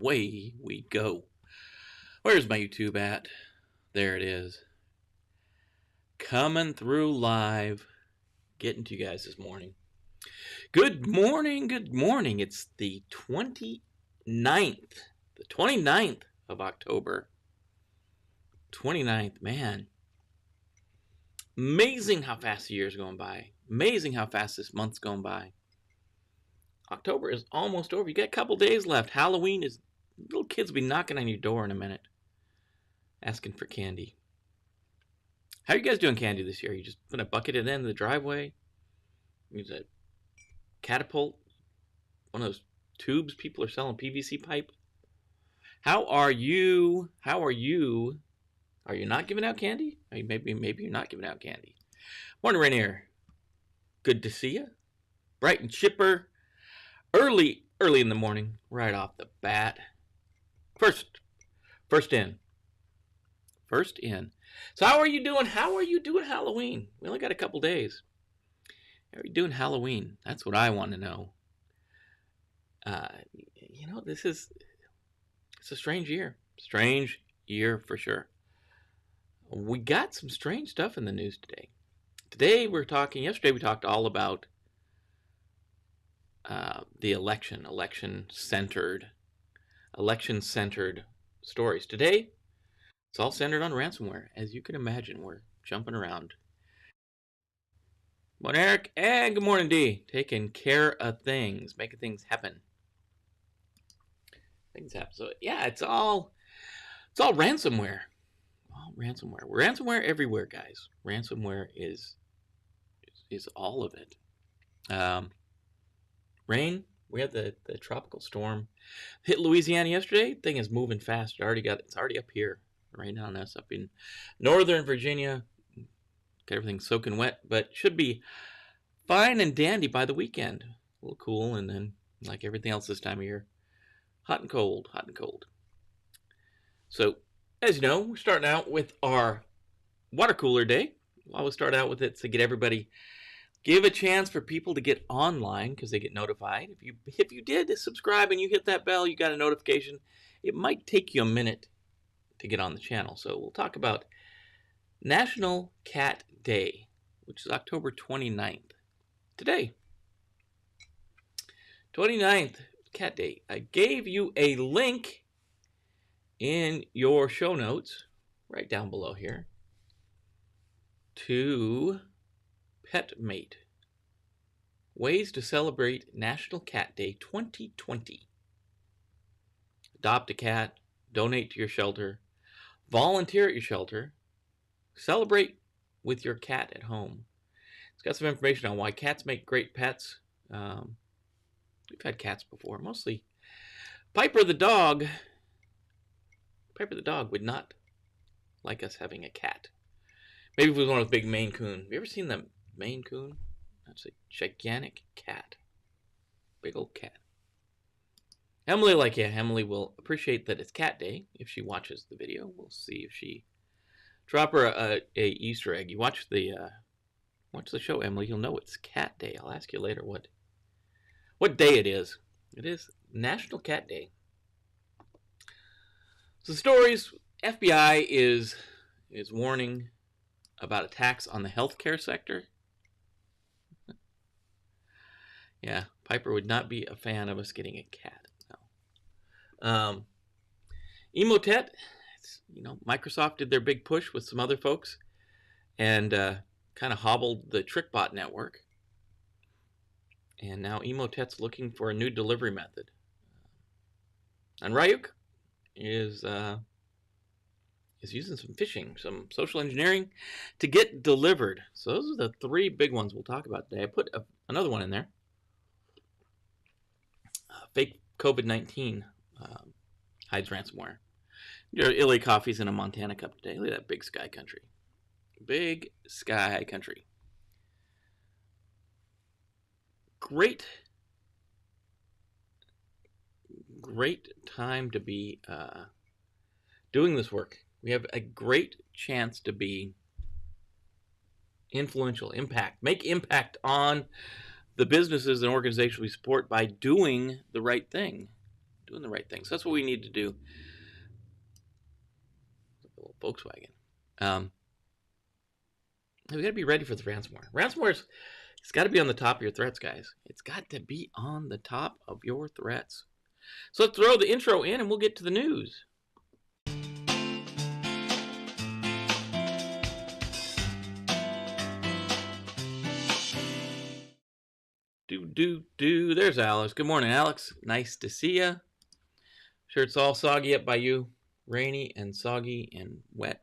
away we go. Where's my YouTube at? There it is. Coming through live. Getting to you guys this morning. Good morning, good morning. It's the 29th. The 29th of October. 29th, man. Amazing how fast the year's going by. Amazing how fast this month's going by. October is almost over. You got a couple days left. Halloween is... Little kids will be knocking on your door in a minute. Asking for candy. How are you guys doing candy this year? You just gonna bucket it in the driveway? Use a catapult? One of those tubes people are selling, PVC pipe? How are you? How are you? Are you not giving out candy? Maybe you're not giving out candy. Morning, Rainier. Good to see you. Bright and chipper. Early in the morning, right off the bat. First in. So how are you doing? How are you doing Halloween? We only got a couple days. How are you doing Halloween? That's what I want to know. It's a strange year. Strange year for sure. We got some strange stuff in the news today. Yesterday we talked all about the election-centered stories. Today, it's all centered on ransomware. As you can imagine, we're jumping around. Good morning, Eric. And good morning, D. Taking care of things, making things happen. So yeah, it's all ransomware. Ransomware. Ransomware everywhere, guys. Ransomware is all of it. Rain. We had the tropical storm hit Louisiana yesterday. Thing is moving fast. It's already up here right now. That's up in northern Virginia. Got everything soaking wet, but should be fine and dandy by the weekend. A little cool, and then like everything else this time of year, hot and cold. So, as you know, we're starting out with our water cooler day. We'll always start out with it to give a chance for people to get online because they get notified. If you did subscribe and you hit that bell, you got a notification. It might take you a minute to get on the channel. So we'll talk about National Cat Day, which is October 29th. Today, 29th Cat Day. I gave you a link in your show notes, right down below here, to PetMate. Ways to celebrate National Cat Day 2020. Adopt a cat, donate to your shelter, volunteer at your shelter, celebrate with your cat at home. It's got some information on why cats make great pets. We've had cats before, mostly. Piper the dog would not like us having a cat. Maybe if it was one of the big Maine Coon. Have you ever seen the Maine Coon? That's a gigantic cat. Big old cat. Emily Emily will appreciate that it's Cat Day if she watches the video. We'll see if she drop her a Easter egg. You watch the show, Emily. You'll know it's Cat Day. I'll ask you later what day it is. It is National Cat Day. So stories. FBI is warning about attacks on the healthcare sector. Yeah, Piper would not be a fan of us getting a cat. No. Emotet, Microsoft did their big push with some other folks and kind of hobbled the Trickbot network. And now Emotet's looking for a new delivery method. And Ryuk is using some phishing, some social engineering to get delivered. So those are the three big ones we'll talk about today. I put another one in there. Fake COVID-19 hides ransomware. Your Illy Coffee's in a Montana cup today. Look at that big sky country. Big sky country. Great time to be doing this work. We have a great chance to be influential, make impact on the businesses and organizations we support by doing the right thing. Doing the right thing. So that's what we need to do. A little Volkswagen. We got to be ready for the ransomware. It's got to be on the top of your threats, guys. It's got to be on the top of your threats. So let's throw the intro in and we'll get to the news. There's Alex. Good morning, Alex. Nice to see you. Sure, it's all soggy up by you. Rainy and soggy and wet.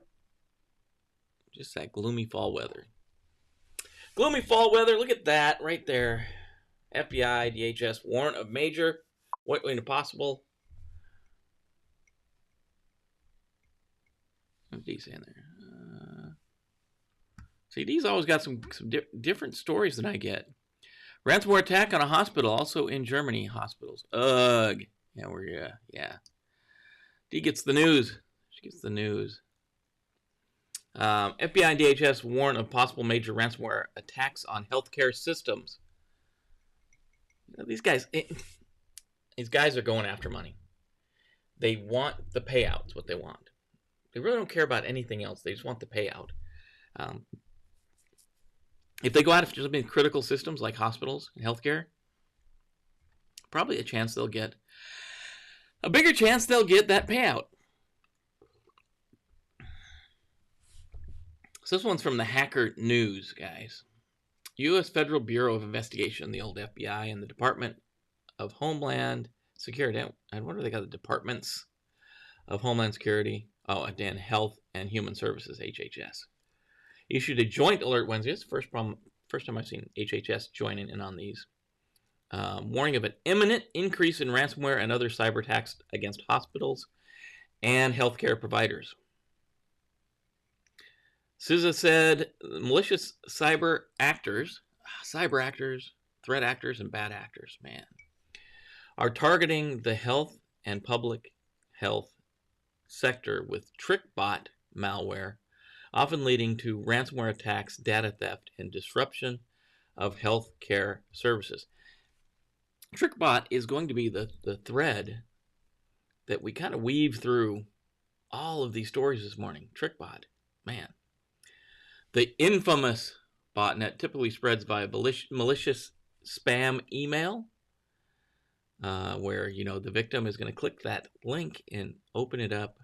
Just that gloomy fall weather. Gloomy fall weather. Look at that right there. FBI, DHS warrant of major. What way to possible? What's he saying there? See, these always got some different stories than I get. Ransomware attack on a hospital, also in Germany. Hospitals. Ugh. Yeah. Dee gets the news. She gets the news. FBI and DHS warn of possible major ransomware attacks on healthcare systems. These guys are going after money. They want the payouts, what they want. They really don't care about anything else. They just want the payout. If they go out after something critical systems like hospitals and healthcare, probably a bigger chance they'll get that payout. So this one's from the Hacker News, guys. U.S. Federal Bureau of Investigation, the old FBI, and the Department of Homeland Security. I wonder if they got the Departments of Homeland Security. Oh, and Health and Human Services, HHS. Issued a joint alert Wednesday. It's the first time I've seen HHS joining in on these. Warning of an imminent increase in ransomware and other cyber attacks against hospitals and healthcare providers. CISA said malicious cyber actors, threat actors, and bad actors, are targeting the health and public health sector with Trickbot malware, often leading to ransomware attacks, data theft, and disruption of healthcare services. Trickbot is going to be the thread that we kind of weave through all of these stories this morning. Trickbot, The infamous botnet typically spreads via malicious spam email, where the victim is going to click that link and open it up.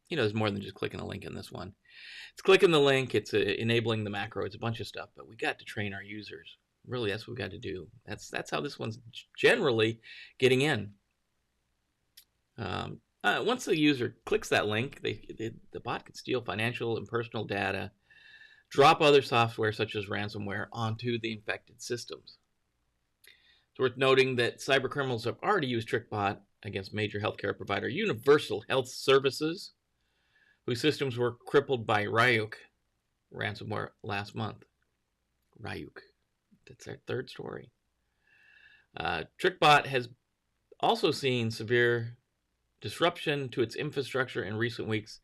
There's more than just clicking a link in this one. It's clicking the link, it's enabling the macro, it's a bunch of stuff, but we got to train our users. Really, that's what we got to do. That's how this one's generally getting in. Once the user clicks that link, the bot can steal financial and personal data, drop other software such as ransomware onto the infected systems. It's worth noting that cyber criminals have already used Trickbot against major healthcare provider Universal Health Services, whose systems were crippled by Ryuk Ransomware last month. Ryuk. That's our third story. Trickbot has also seen severe disruption to its infrastructure in recent weeks.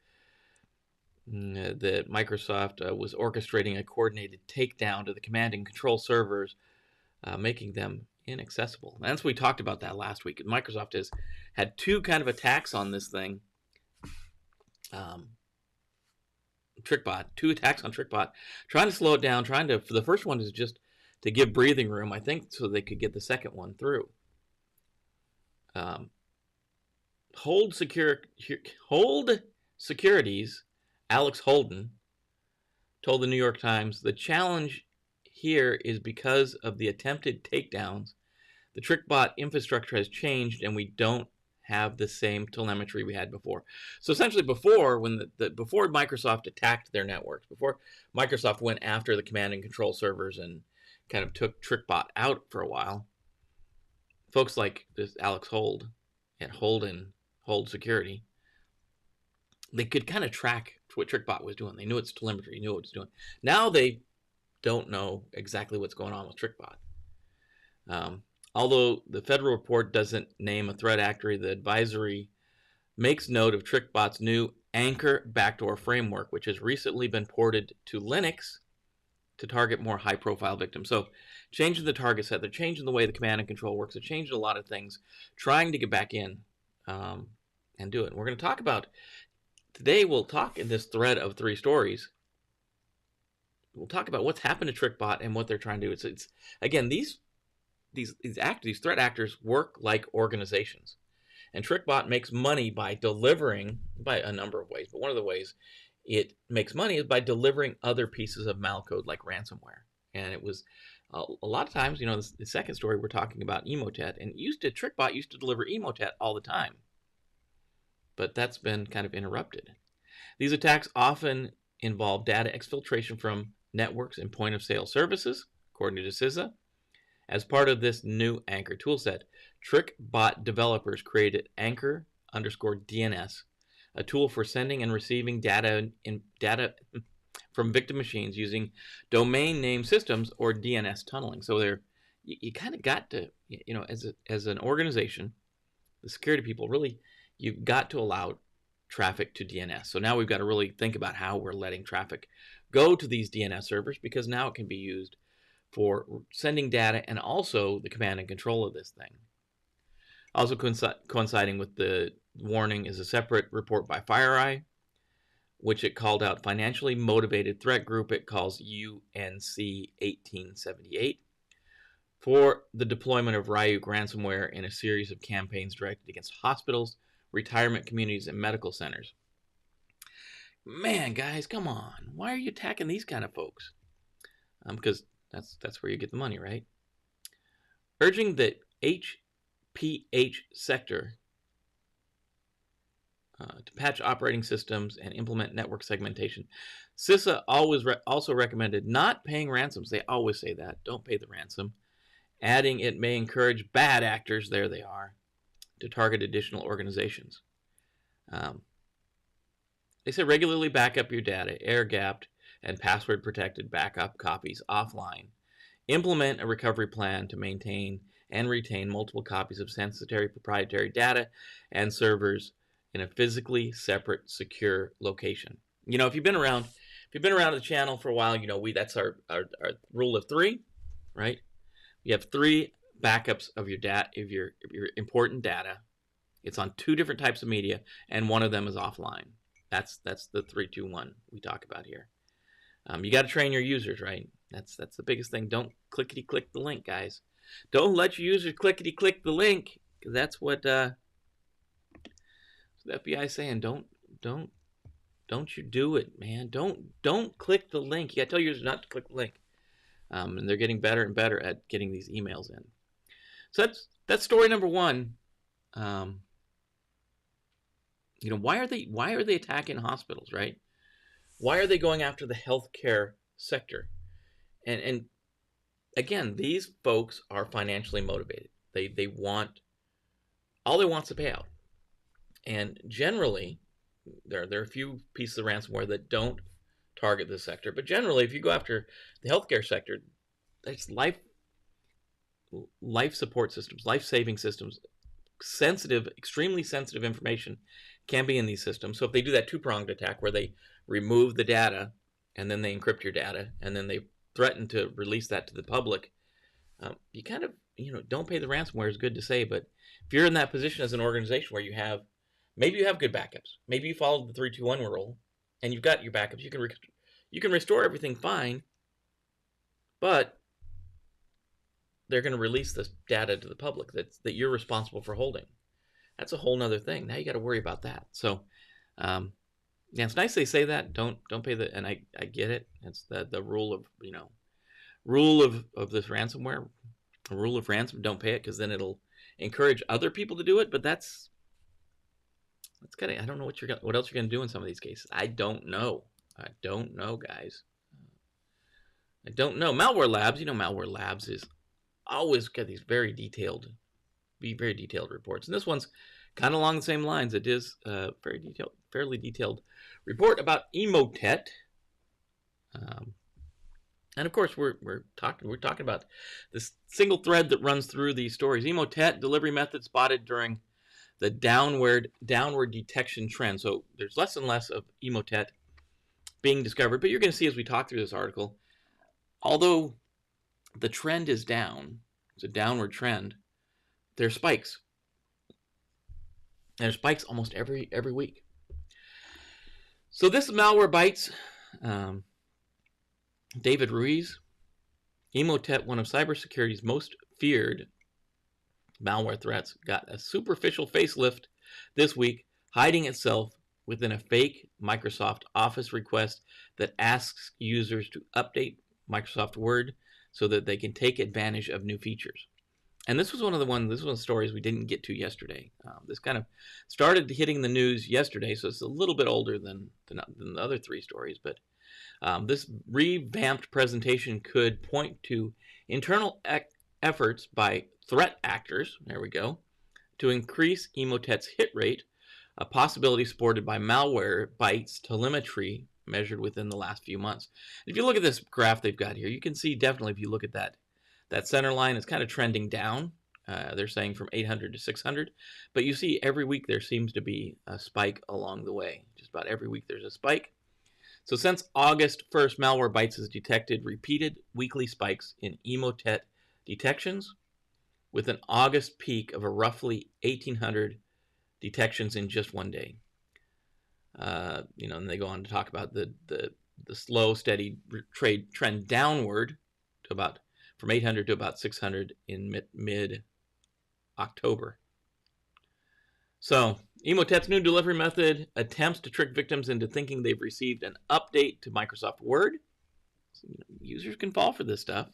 That Microsoft was orchestrating a coordinated takedown to the command and control servers, making them inaccessible. And we talked about that last week. Microsoft has had two kind of attacks on this thing. Trickbot, two attacks on Trickbot, trying to slow it down, for the first one is just to give breathing room, I think, so they could get the second one through. Hold Securities, Alex Holden, told the New York Times, the challenge here is because of the attempted takedowns, the Trickbot infrastructure has changed and we don't have the same telemetry we had before. So essentially before Microsoft attacked their networks, before Microsoft went after the command and control servers and kind of took Trickbot out for a while, folks like this Alex Hold at Hold Security, they could kind of track what Trickbot was doing. They knew its telemetry, knew what it was doing. Now they don't know exactly what's going on with Trickbot. Although the federal report doesn't name a threat actor, the advisory makes note of Trickbot's new Anchor backdoor framework, which has recently been ported to Linux to target more high-profile victims. So changing the target set, they're changing the way the command and control works, they're changing a lot of things, trying to get back in and do it. And we're going to talk about, today we'll talk in this thread of 3 stories, we'll talk about what's happened to Trickbot and what they're trying to do. It's again, these threat actors work like organizations. And Trickbot makes money by delivering, by a number of ways, but one of the ways it makes money is by delivering other pieces of malcode like ransomware. And it was a lot of times, the second story we're talking about Emotet, and Trickbot used to deliver Emotet all the time, but that's been kind of interrupted. These attacks often involve data exfiltration from networks and point-of-sale services, according to CISA. As part of this new Anchor toolset, Trickbot developers created Anchor_DNS, a tool for sending and receiving data from victim machines using domain name systems or DNS tunneling. So you kind of got to, as an organization, the security people, really, you've got to allow traffic to DNS. So now we've got to really think about how we're letting traffic go to these DNS servers, because now it can be used for sending data and also the command and control of this thing. Also coinciding with the warning is a separate report by FireEye, which it called out financially motivated threat group it calls UNC 1878 for the deployment of Ryuk Ransomware in a series of campaigns directed against hospitals, retirement communities, and medical centers. Man, guys, come on. Why are you attacking these kind of folks? Because that's where you get the money, right? Urging the HPH sector to patch operating systems and implement network segmentation. CISA also recommended not paying ransoms. They always say that. Don't pay the ransom. Adding it may encourage bad actors, there they are, to target additional organizations. They say regularly back up your data, air-gapped and password-protected backup copies offline. Implement a recovery plan to maintain and retain multiple copies of sensitive proprietary data and servers in a physically separate, secure location. If you've been around the channel for a while, that's our rule of 3, right? You have 3 backups of your data, of your important data. It's on 2 different types of media, and one of them is offline. That's the 3-2-1 we talk about here. You got to train your users, right? That's the biggest thing. Don't clickety-click the link, guys. Don't let your users clickety-click the link, because that's what the FBI is saying. Don't you do it, man. Don't click the link. You got to tell users not to click the link. And they're getting better and better at getting these emails in. So that's story number 1. Why are they attacking hospitals, right? Why are they going after the healthcare sector? And again, these folks are financially motivated. They want to pay out. And generally, there are a few pieces of ransomware that don't target this sector. But generally, if you go after the healthcare sector, it's life support systems, life-saving systems, extremely sensitive information can be in these systems. So if they do that 2-pronged attack where they remove the data and then they encrypt your data and then they threaten to release that to the public, you kind of, don't pay the ransomware is good to say, but if you're in that position as an organization where maybe you have good backups, maybe you followed the 3-2-1 rule and you've got your backups, you can restore everything fine, but they're going to release this data to the public that you're responsible for holding. That's a whole nother thing. Now you got to worry about that. So, it's nice they say that. Don't pay the, and I get it. It's the rule of this ransomware, the rule of ransom. Don't pay it, because then it'll encourage other people to do it. But that's kind of, I don't know what else you're gonna do in some of these cases. I don't know, guys. I don't know. Malware Labs, Malware Labs is always got these very detailed reports, and this one's kind of along the same lines. It is a fairly detailed report about Emotet, and of course we're talking about this single thread that runs through these stories. Emotet delivery method spotted during the downward detection trend. So there's less and less of Emotet being discovered, but you're going to see as we talk through this article, although the trend is down, it's a downward trend, there's spikes. And there's spikes almost every week. So this is Malwarebytes. David Ruiz, Emotet, one of cybersecurity's most feared malware threats, got a superficial facelift this week, hiding itself within a fake Microsoft Office request that asks users to update Microsoft Word so that they can take advantage of new features. And this was one of the stories we didn't get to yesterday. This kind of started hitting the news yesterday, so it's a little bit older than the other three stories. But this revamped presentation could point to internal efforts by threat actors, there we go, to increase Emotet's hit rate, a possibility supported by Malwarebytes telemetry measured within the last few months. If you look at this graph they've got here, you can see definitely if you look at that center line is kind of trending down. They're saying from 800 to 600, but you see every week there seems to be a spike along the way. Just about every week there's a spike. So since August 1st, Malwarebytes has detected repeated weekly spikes in Emotet detections, with an August peak of a roughly 1,800 detections in just one day. And they go on to talk about the slow, steady trend downward to about from 800 to about 600 in mid-October. So, Emotet's new delivery method attempts to trick victims into thinking they've received an update to Microsoft Word. So, users can fall for this stuff.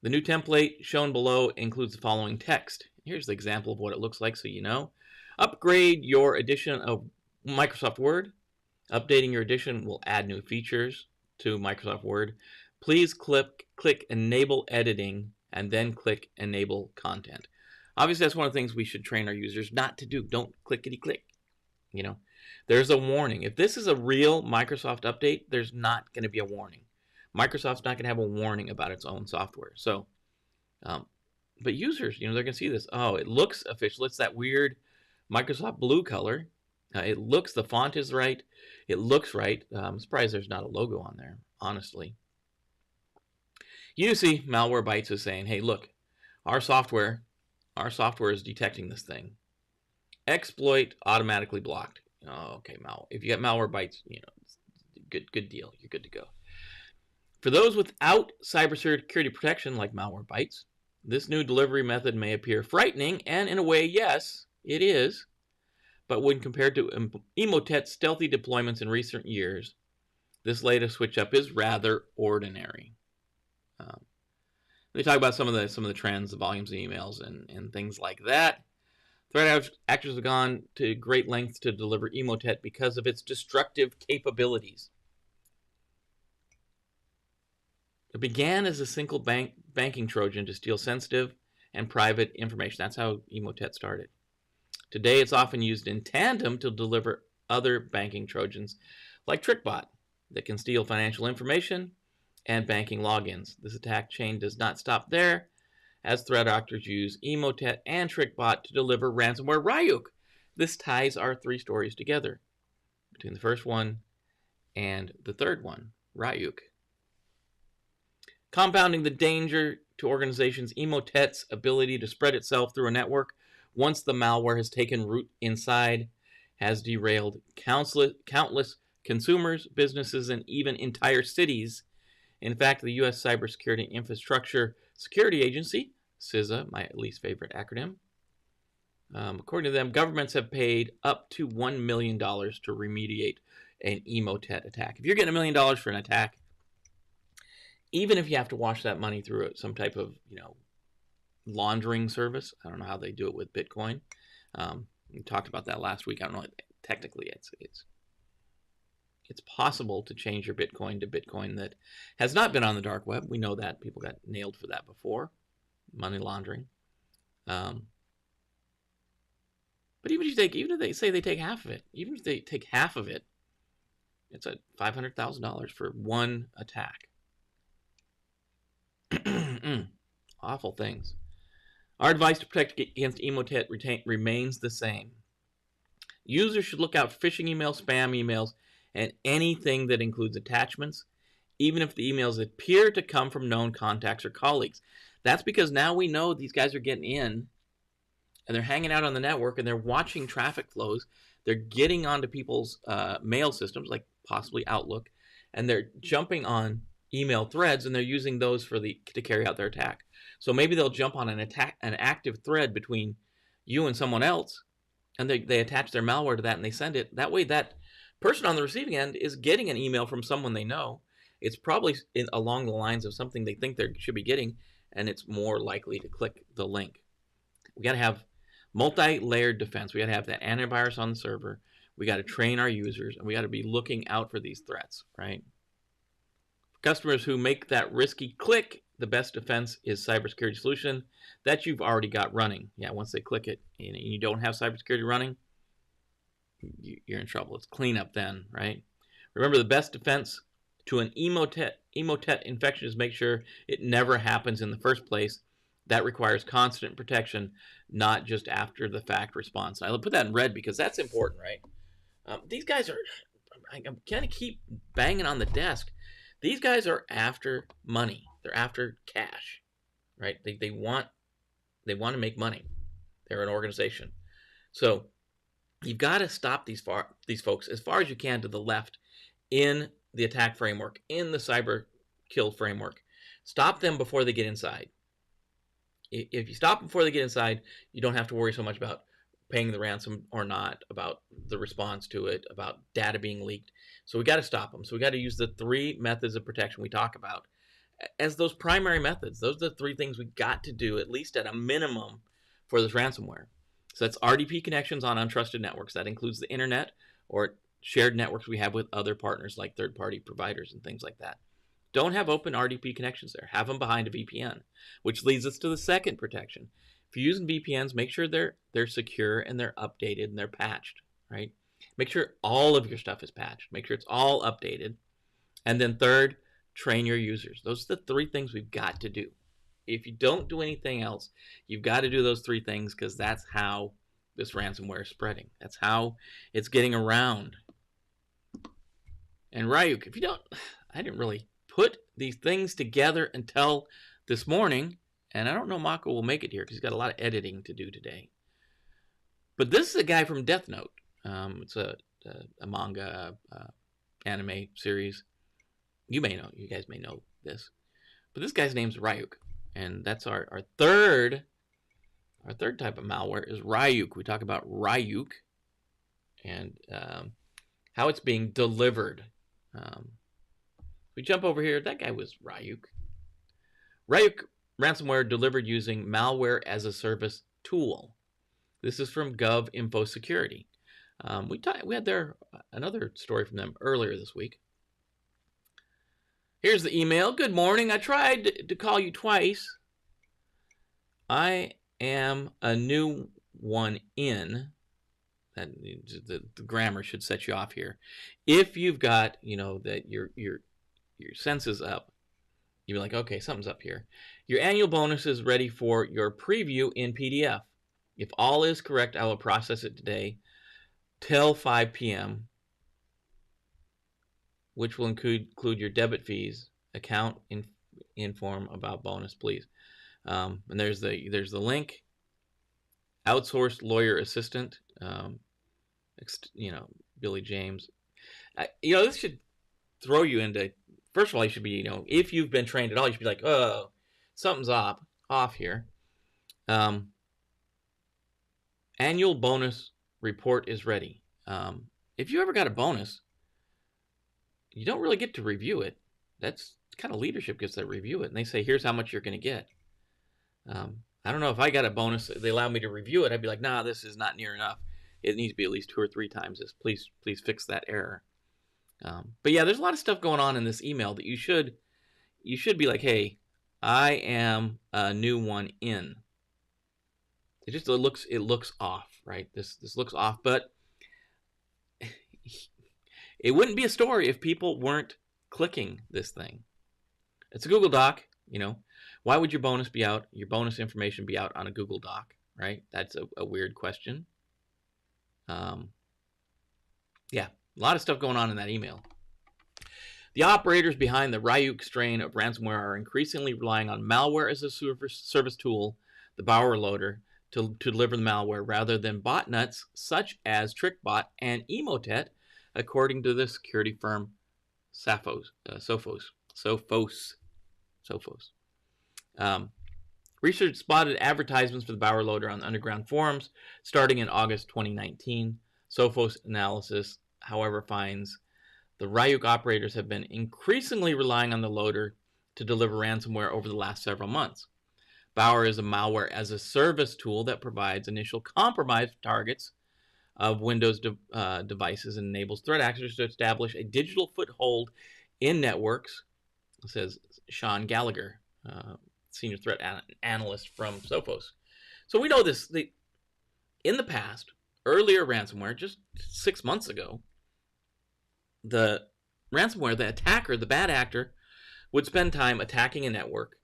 The new template shown below includes the following text. Here's the example of what it looks like so you know. Upgrade your edition of Microsoft Word. Updating your edition will add new features to Microsoft Word. Please click Enable Editing and then click Enable Content. Obviously, that's one of the things we should train our users not to do. Don't clickety-click. There's a warning. If this is a real Microsoft update, there's not going to be a warning. Microsoft's not going to have a warning about its own software. So, but users, they're going to see this. Oh, it looks official. It's that weird Microsoft blue color. The font is right. It looks right. I'm surprised there's not a logo on there, honestly. You see, Malwarebytes is saying, hey, look, our software is detecting this thing. Exploit automatically blocked. Oh, okay, if you got Malwarebytes, good deal. You're good to go. For those without cybersecurity protection like Malwarebytes, this new delivery method may appear frightening, and in a way, yes, it is. But when compared to Emotet's stealthy deployments in recent years, this latest switch up is rather ordinary. They talk about some of the trends, the volumes of emails, and things like that. Threat actors have gone to great lengths to deliver Emotet because of its destructive capabilities. It began as a single banking Trojan to steal sensitive and private information. That's how Emotet started. Today, it's often used in tandem to deliver other banking Trojans, like Trickbot, that can steal financial information and banking logins. This attack chain does not stop there, as threat actors use Emotet and Trickbot to deliver ransomware. Ryuk. This ties our three stories together, between the first one and the third one, Ryuk. Compounding the danger to organizations, Emotet's ability to spread itself through a network once the malware has taken root inside has derailed countless consumers, businesses, and even entire cities. In fact, the U.S. Cybersecurity Infrastructure Security Agency, CISA, my least favorite acronym, according to them, governments have paid up to $1 million to remediate an Emotet attack. If you're getting $1 million for an attack, even if you have to wash that money through some type of, laundering service, I don't know how they do it with Bitcoin. We talked about that last week. I don't know. Technically, it's possible to change your Bitcoin to Bitcoin that has not been on the dark web. We know that. People got nailed for that before. Money laundering. But even if they say they take half of it, it's at $500,000 for one attack. Awful things. Our advice to protect against Emotet remains the same. Users should look out for phishing emails, spam emails, and anything that includes attachments, even if the emails appear to come from known contacts or colleagues. That's because now we know these guys are getting in and they're hanging out on the network, and they're watching traffic flows. They're getting onto people's mail systems, like possibly Outlook, and they're jumping on email threads, and they're using those to carry out their attack. So maybe they'll jump on an active thread between you and someone else, and they attach their malware to that, and they send it. That way, that person on the receiving end is getting an email from someone they know. It's probably along the lines of something they think they should be getting, and it's more likely to click the link. We got to have multi-layered defense. We got to have that antivirus on the server. We got to train our users, and we got to be looking out for these threats, right? For customers who make that risky click, the best defense is cybersecurity solution that you've already got running. Yeah, once they click it and you don't have cybersecurity running, you're in trouble. It's cleanup then, right? Remember, the best defense to an Emotet infection is make sure it never happens in the first place. That requires constant protection, not just after the fact response. I'll put that in red because that's important, right? These guys are, I'm kind of keep banging on the desk. These guys are after money. They're after cash, right? They want to make money. They're an organization. So you've got to stop these folks as far as you can to the left in the attack framework, in the cyber kill framework. Stop them before they get inside. If you stop before they get inside, you don't have to worry so much about paying the ransom or not, about the response to it, about data being leaked. So we got to stop them. So we got to use the 3 methods of protection we talk about as those primary methods. Those are the 3 things we got to do, at least at a minimum, for this ransomware. So that's RDP connections on untrusted networks. That includes the internet or shared networks we have with other partners like third-party providers and things like that. Don't have open RDP connections there. Have them behind a VPN, which leads us to the second protection. If you're using VPNs, make sure they're secure and they're updated and they're patched, right? Make sure all of your stuff is patched. Make sure it's all updated. And then third, train your users. Those are the 3 things we've got to do. If you don't do anything else, you've got to do those 3 things because that's how this ransomware is spreading. That's how it's getting around. And Ryuk, if you don't, I didn't really put these things together until this morning, and I don't know Mako will make it here because he's got a lot of editing to do today. But this is a guy from Death Note. It's a manga anime series. You guys may know this. But this guy's name's Ryuk, and that's our third type of malware is Ryuk. We talk about Ryuk and how it's being delivered. We jump over here. That guy was Ryuk. Ryuk ransomware delivered using Malware-as-a-Service Tool. This is from GovInfo Security. We had another story from them earlier this week. Here's the email. Good morning. I tried to call you twice. I am a new one in. That the grammar should set you off here. If you've got, that your senses up, you'll be like, okay, something's up here. Your annual bonus is ready for your preview in PDF. If all is correct, I will process it today till 5 p.m., which will include your debit fees, account inform about bonus, please. And there's the link. Outsourced lawyer assistant, Billy James. This should throw you into. First of all, you should be, if you've been trained at all, you should be like, oh, something's off here. Annual bonus report is ready. If you ever got a bonus, you don't really get to review it. That's kind of leadership gets to review it, and they say, here's how much you're going to get. I don't know if I got a bonus, they allow me to review it. I'd be like, nah, this is not near enough. It needs to be at least 2 or 3 times this. Please fix that error. But yeah, there's a lot of stuff going on in this email that you should be like, hey, I am a new one in. It looks off, right? This looks off, but it wouldn't be a story if people weren't clicking this thing. It's a Google Doc, Why would your bonus information be out on a Google Doc, right? That's a weird question. Yeah, a lot of stuff going on in that email. The operators behind the Ryuk strain of ransomware are increasingly relying on Malware-as-a-Service Tool, the Bower loader, to deliver the malware rather than botnets such as Trickbot and Emotet, according to the security firm Sophos. Research spotted advertisements for the Bower loader on underground forums starting in August 2019. Sophos analysis, however, finds the Ryuk operators have been increasingly relying on the loader to deliver ransomware over the last several months. Bower is a malware-as-a-service tool that provides initial compromise targets of Windows devices and enables threat actors to establish a digital foothold in networks, says Sean Gallagher, senior threat analyst from Sophos. So we know this. In the past, earlier ransomware, just 6 months ago, the ransomware, the attacker, the bad actor, would spend time attacking a network,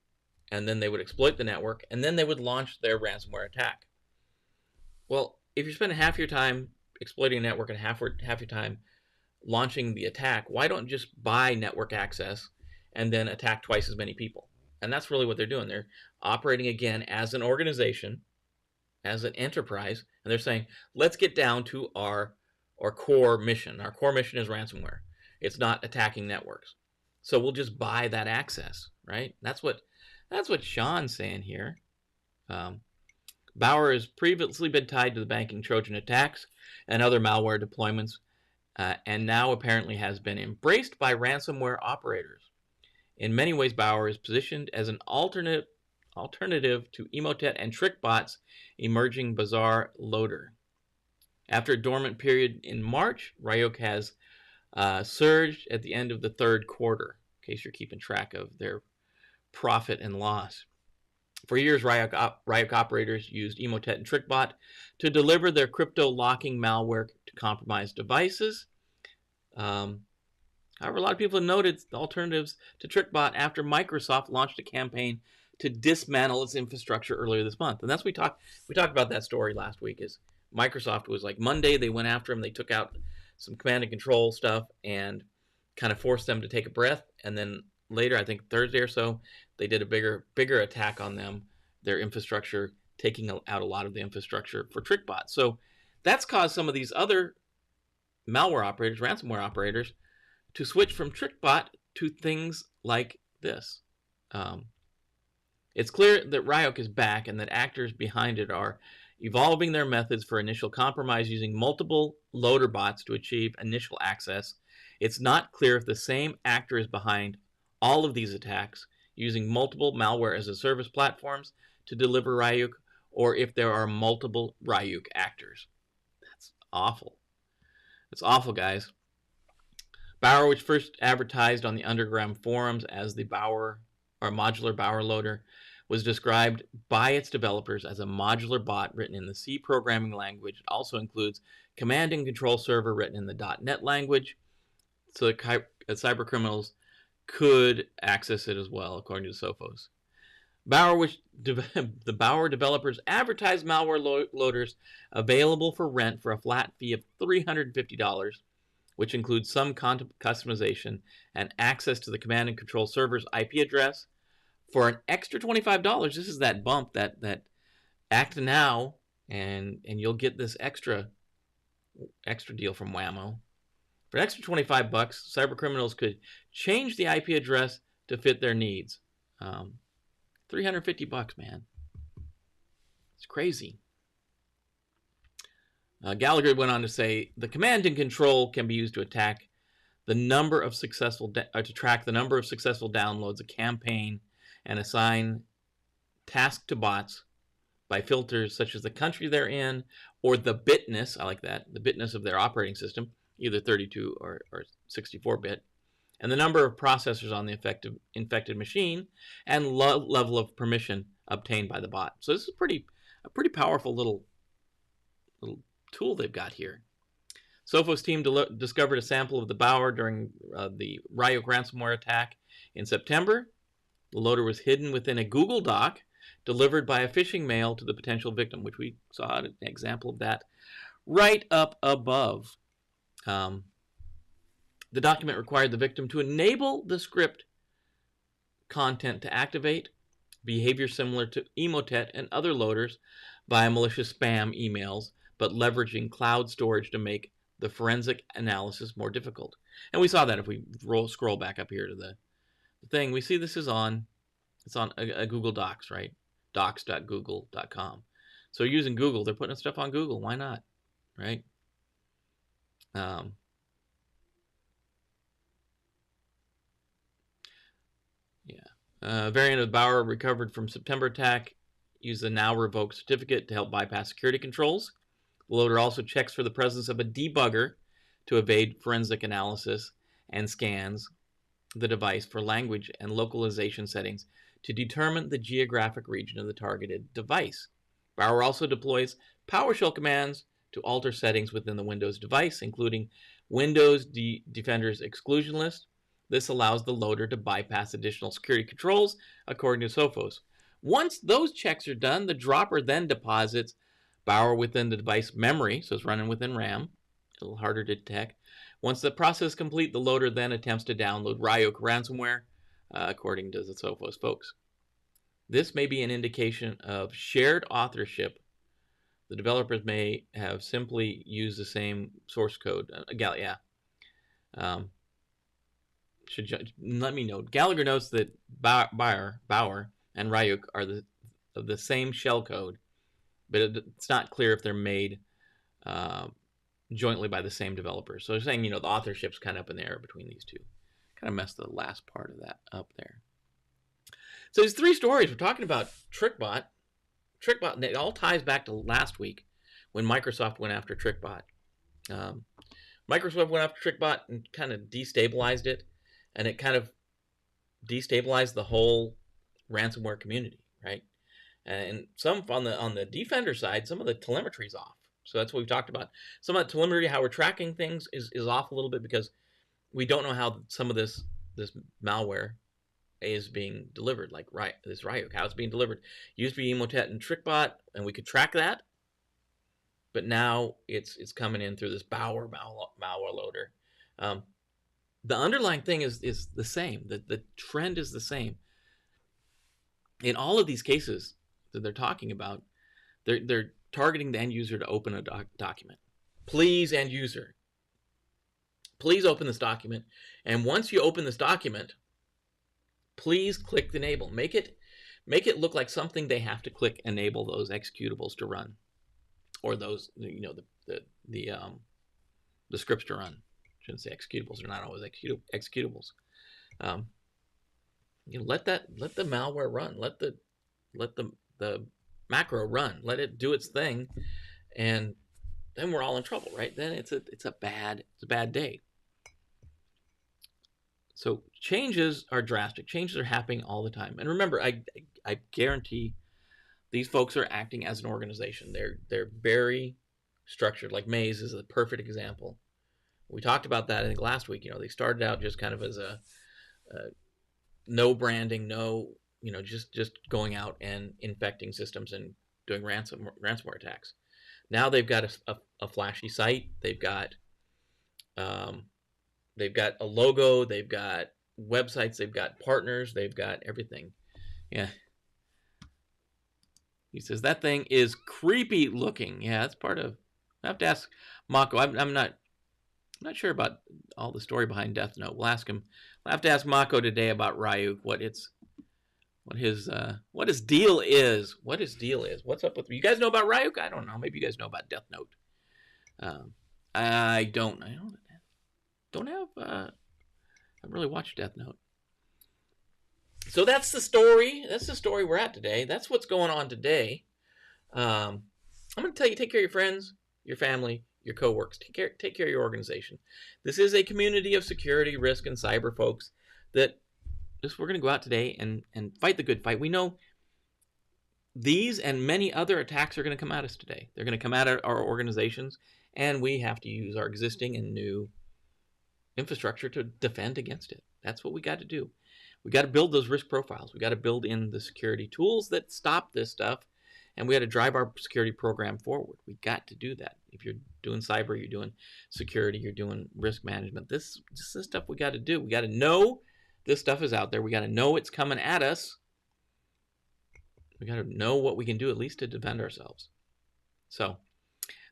and then they would exploit the network, and then they would launch their ransomware attack. Well, if you're spending half your time exploiting a network and half your time launching the attack, why don't you just buy network access and then attack twice as many people? And that's really what they're doing. They're operating again as an organization, as an enterprise, and they're saying, let's get down to our core mission. Our core mission is ransomware. It's not attacking networks. So we'll just buy that access, right? That's what Sean's saying here. Bower has previously been tied to the banking Trojan attacks and other malware deployments, and now apparently has been embraced by ransomware operators. In many ways, Bower is positioned as an alternative to Emotet and Trickbot's emerging Bazaar loader. After a dormant period in March, Ryuk has surged at the end of the third quarter, in case you're keeping track of their profit and loss. For years, Ryuk operators used Emotet and Trickbot to deliver their crypto locking malware to compromised devices. However, a lot of people have noted the alternatives to Trickbot after Microsoft launched a campaign to dismantle its infrastructure earlier this month. And that's we talked about that story last week. Is Microsoft was like Monday, they went after them, they took out some command and control stuff and kind of forced them to take a breath. And then later, I think Thursday or so, they did a bigger attack on them, their infrastructure, taking out a lot of the infrastructure for Trickbot. So that's caused some of these other malware operators, ransomware operators, to switch from Trickbot to things like this. It's clear that Ryuk is back and that actors behind it are evolving their methods for initial compromise using multiple loader bots to achieve initial access. It's not clear if the same actor is behind all of these attacks using multiple malware-as-a-service platforms to deliver Ryuk, or if there are multiple Ryuk actors. That's awful. It's awful, guys. Bower, which first advertised on the underground forums as the Bower or modular Bower loader, was described by its developers as a modular bot written in the C programming language. It also includes command and control server written in the .NET language, so that cyber criminals could access it as well, according to Sophos. The Bower developers advertised malware loaders available for rent for a flat fee of $350, which includes some customization and access to the command and control server's IP address. For an extra $25, this is that bump, that act now, and you'll get this extra deal from Whammo. For an extra $25, cyber criminals could change the IP address to fit their needs. $350, man. It's crazy. Gallagher went on to say, the command and control can be used to attack the number of successful to track the number of successful downloads, a campaign, and assign tasks to bots by filters such as the country they're in or the bitness. I like that, the bitness of their operating system, either 32 or 64-bit, and the number of processors on the infected machine, and level of permission obtained by the bot. So this is a pretty powerful little tool they've got here. Sophos team discovered a sample of the Bower during the Ryuk ransomware attack in September. The loader was hidden within a Google Doc delivered by a phishing mail to the potential victim, which we saw an example of that right up above. The document required the victim to enable the script content to activate behavior similar to Emotet and other loaders, via malicious spam emails, but leveraging cloud storage to make the forensic analysis more difficult. And we saw that if we scroll back up here to the thing, we see this is on, it's on a Google Docs, right? docs.google.com. So using Google, they're putting stuff on Google. Why not, right? Variant of Bower recovered from September attack. Use the now revoked certificate to help bypass security controls. The loader also checks for the presence of a debugger to evade forensic analysis and scans the device for language and localization settings to determine the geographic region of the targeted device. Bower also deploys PowerShell commands to alter settings within the Windows device, including Windows Defender's exclusion list. This allows the loader to bypass additional security controls, according to Sophos. Once those checks are done, the dropper then deposits Bower within the device memory, so it's running within RAM, a little harder to detect. Once the process is complete, the loader then attempts to download Ryuk Ransomware, according to the Sophos folks. This may be an indication of shared authorship. The developers may have simply used the same source code. Let me know. Gallagher notes that Bower and Ryuk are the same shell code, but it's not clear if they're made jointly by the same developers. So they're saying, the authorship's kind of up in the air between these two. Kind of messed the last part of that up there. So these three stories, we're talking about Trickbot. Trickbot, and it all ties back to last week when Microsoft went after Trickbot. Microsoft went after Trickbot and kind of destabilized it, and it kind of destabilized the whole ransomware community, right? And some on the defender side, some of the telemetry is off. So that's what we've talked about. Some of the telemetry, how we're tracking things, is off a little bit because we don't know how some of this malware is being delivered, like this Ryuk, how it's being delivered. Used to be Emotet and Trickbot, and we could track that, but now it's coming in through this Bower malware loader. The underlying thing is the same. The trend is the same. In all of these cases that they're talking about, they're targeting the end user to open a document. Please, end user, please open this document. And once you open this document, please click enable. Make it look like something they have to click enable those executables to run, or those the scripts to run. I shouldn't say executables. They're not always executables. Let the malware run. Let the macro run. Let it do its thing, and then we're all in trouble, right? Then it's a bad day. So changes are drastic. Changes are happening all the time. And remember, I guarantee these folks are acting as an organization. They're very structured. Like Maze is a perfect example. We talked about that, I think, last week. They started out just kind of as a no branding, just going out and infecting systems and doing ransomware attacks. Now they've got a flashy site. They've got a logo. They've got websites. They've got partners. They've got everything. Yeah. He says that thing is creepy looking. Yeah, that's part of. I have to ask Mako. I'm not sure about all the story behind Death Note. We'll ask him. We'll have to ask Mako today about Ryuk. What his deal is. What his deal is. What's up with you guys know about Ryuk? I don't know. Maybe you guys know about Death Note. I don't. I haven't really watched Death Note. So that's the story. That's the story we're at today. That's what's going on today. I'm going to tell you, take care of your friends, your family, your coworkers. Take care of your organization. This is a community of security, risk, and cyber folks that we're going to go out today and fight the good fight. We know these and many other attacks are going to come at us today. They're going to come at our organizations, and we have to use our existing and new infrastructure to defend against it. That's what we got to do. We got to build those risk profiles. We got to build in the security tools that stop this stuff, and we got to drive our security program forward. We got to do that. If you're doing cyber, you're doing security, you're doing risk management. This is stuff we got to do. We got to know this stuff is out there. We got to know it's coming at us. We got to know what we can do at least to defend ourselves. So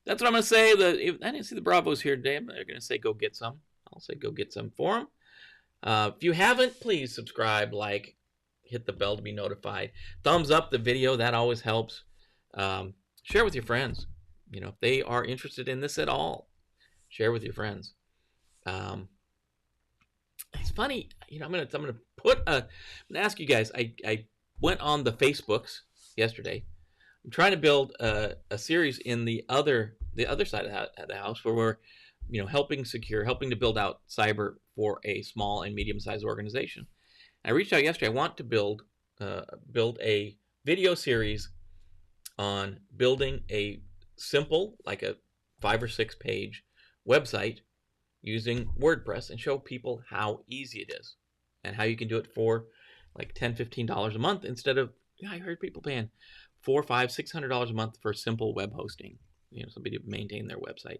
that's what I'm going to say. I didn't see the Bravos here today. They're going to say go get some. I'll say go get some for them. If you haven't, please subscribe, like, hit the bell to be notified. Thumbs up the video. That always helps. Share with your friends. If they are interested in this at all, share with your friends. It's funny. I'm gonna ask you guys. I went on the Facebooks yesterday. I'm trying to build a series in the other side of the house where we're helping to build out cyber for a small and medium-sized organization. And I reached out yesterday. I want to build a video series on building a simple, like a 5 or 6 page website using WordPress, and show people how easy it is and how you can do it for like $10, $15 a month instead of, I heard people paying $400, $500, $600 a month for simple web hosting, somebody to maintain their website.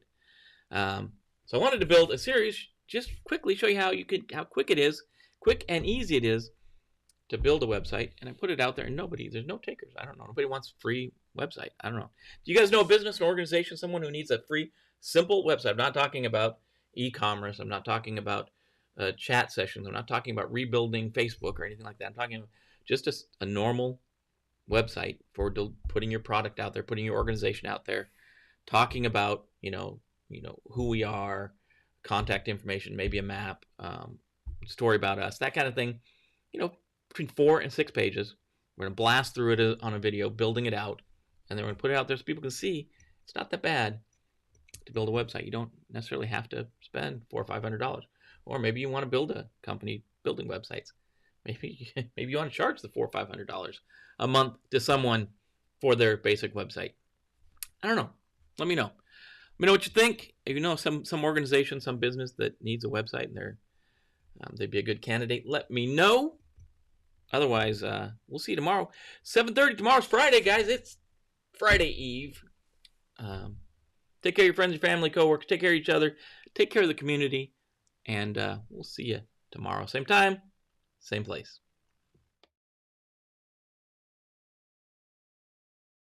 So I wanted to build a series, just quickly show you how quick and easy it is to build a website. And I put it out there, and there's no takers. I don't know. Nobody wants a free website. I don't know. Do you guys know a business, an organization, someone who needs a free, simple website? I'm not talking about e-commerce. I'm not talking about chat sessions. I'm not talking about rebuilding Facebook or anything like that. I'm talking about just a normal website for putting your product out there, putting your organization out there, talking about who we are, contact information, maybe a map, story about us, that kind of thing. Between 4 and 6 pages. We're going to blast through it on a video, building it out, and then we're going to put it out there so people can see it's not that bad to build a website. You don't necessarily have to spend $400 or $500. Or maybe you want to build a company building websites. Maybe you want to charge the $400 or $500 a month to someone for their basic website. I don't know. Let me know. Let me know what you think. If you know some organization, some business that needs a website and they'd be a good candidate, let me know. Otherwise, we'll see you tomorrow. 7:30. Tomorrow's Friday, guys. It's Friday Eve. Take care of your friends, your family, coworkers. Take care of each other. Take care of the community. And we'll see you tomorrow. Same time, same place.